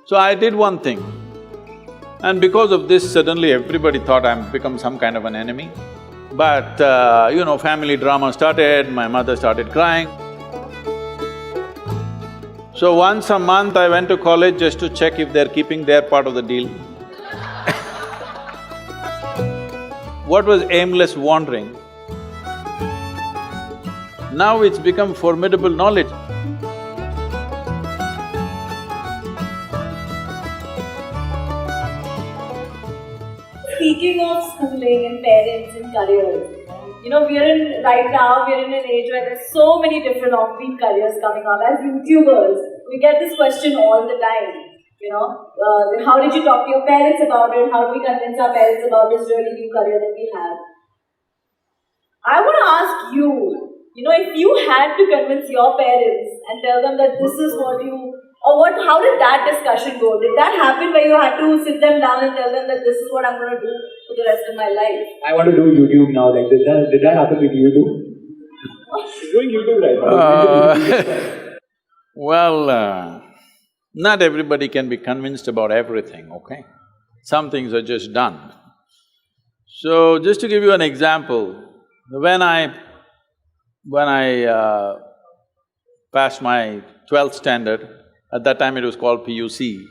So I did one thing, and because of this, suddenly everybody thought I'm become some kind of an enemy. But, family drama started, my mother started crying. So once a month I went to college just to check if they're keeping their part of the deal. What was aimless wandering, now it's become formidable knowledge. Speaking of schooling and parents and careers, right now we're in an age where there's so many different offbeat careers coming up. As YouTubers, we get this question all the time. How did you talk to your parents about it? How do we convince our parents about this really new career that we have? I want to ask you, if you had to convince your parents and tell them that this is how did that discussion go? Did that happen where you had to sit them down and tell them that this is what I'm going to do for the rest of my life? I want to do YouTube now. Like, did that happen with you too? You're doing YouTube right now. Not everybody can be convinced about everything, okay? Some things are just done. So, just to give you an example, when I passed my 12th standard, at that time it was called PUC.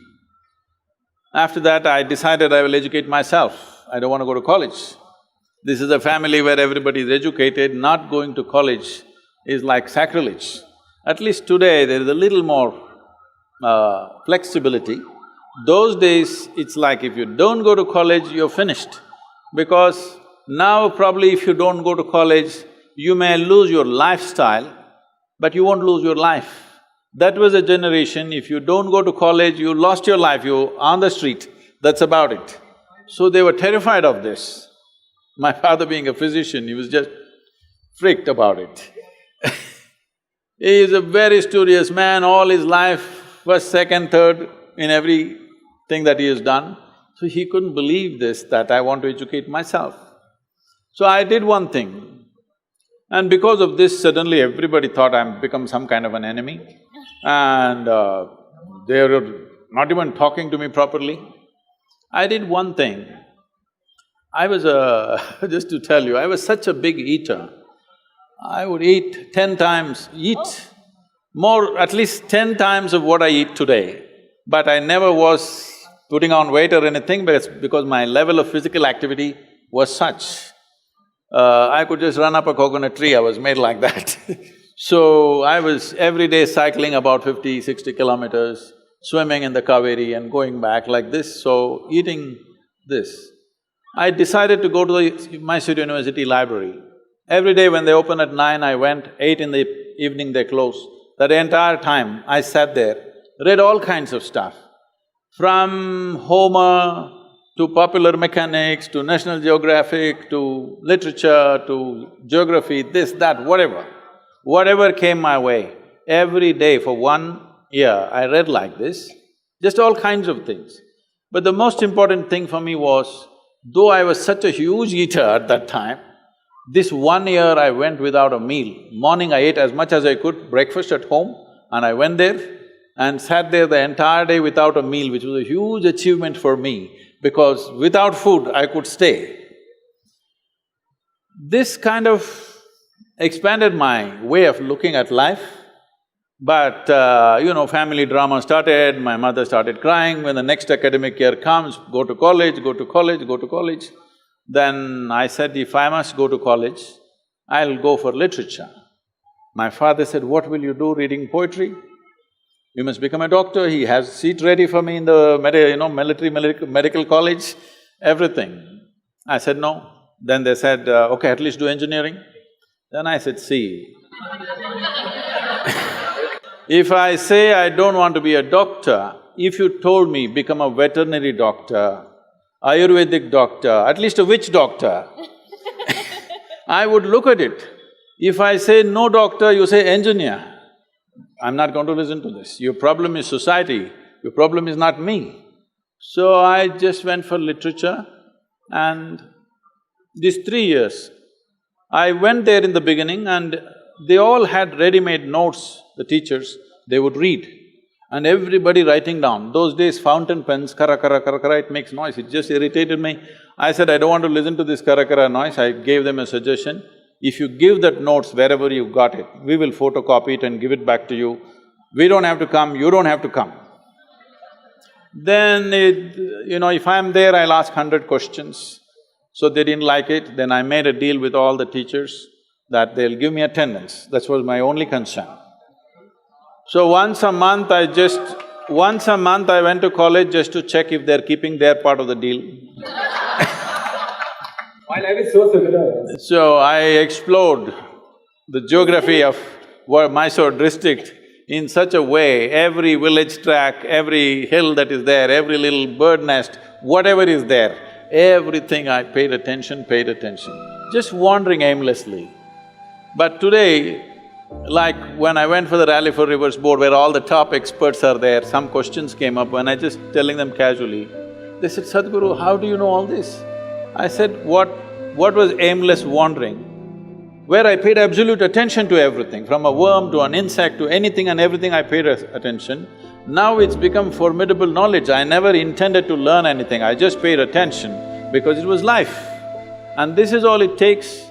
After that, I decided I will educate myself, I don't want to go to college. This is a family where everybody is educated, not going to college is like sacrilege. At least today, there is a little more flexibility. Those days, it's like if you don't go to college, you're finished. Because now probably if you don't go to college, you may lose your lifestyle, but you won't lose your life. That was a generation, if you don't go to college, you lost your life, you're on the street, that's about it. So they were terrified of this. My father being a physician, he was just freaked about it. He is a very studious man, all his life, first, second, third in everything that he has done. So he couldn't believe this, that I want to educate myself. So I did one thing, and because of this, suddenly everybody thought I'm become some kind of an enemy. And they were not even talking to me properly. I did one thing. I was just to tell you, I was such a big eater. I would eat 10 times, at least 10 times of what I eat today. But I never was putting on weight or anything because my level of physical activity was such. I could just run up a coconut tree, I was made like that. So I was every day cycling about 50, 60 kilometers, swimming in the Kaveri and going back like this, so eating this. I decided to go to the Mysore University library. Every day when they open at 9, I went, 8 in the evening they close. That entire time I sat there, read all kinds of stuff. From Homer to popular mechanics, to National Geographic, to literature, to geography, this, that, whatever. Whatever came my way, every day for 1 year I read like this, just all kinds of things. But the most important thing for me was, though I was such a huge eater at that time, this 1 year I went without a meal. Morning I ate as much as I could, breakfast at home, and I went there and sat there the entire day without a meal, which was a huge achievement for me, because without food I could stay. This kind of expanded my way of looking at life, but family drama started, my mother started crying. When the next academic year comes, go to college, go to college, go to college. Then I said, if I must go to college, I'll go for literature. My father said, what will you do reading poetry? You must become a doctor. He has seat ready for me in the medical college, everything. I said, no. Then they said, okay, at least do engineering. Then I said, see, if I say I don't want to be a doctor, if you told me become a veterinary doctor, Ayurvedic doctor, at least a witch doctor, I would look at it. If I say no doctor, you say engineer, I'm not going to listen to this. Your problem is society, your problem is not me. So I just went for literature, and these 3 years, I went there in the beginning and they all had ready-made notes, the teachers, they would read. And everybody writing down. Those days fountain pens, kara kara kara kara, it makes noise, it just irritated me. I said, I don't want to listen to this kara kara noise. I gave them a suggestion. If you give that notes wherever you got it, we will photocopy it and give it back to you. We don't have to come, you don't have to come. Then if I'm there, I'll ask 100 questions. So they didn't like it, then I made a deal with all the teachers that they'll give me attendance. That was my only concern. So once a month I went to college just to check if they're keeping their part of the deal. My life is so similar. So I explored the geography of Mysore district in such a way, every village track, every hill that is there, every little bird nest, whatever is there, everything I paid attention, just wandering aimlessly. But today, like when I went for the Rally for Rivers board where all the top experts are there, some questions came up and I just telling them casually, they said, Sadhguru, how do you know all this? I said, what was aimless wandering? Where I paid absolute attention to everything, from a worm to an insect to anything and everything I paid attention. Now it's become formidable knowledge. I never intended to learn anything, I just paid attention because it was life. And this is all it takes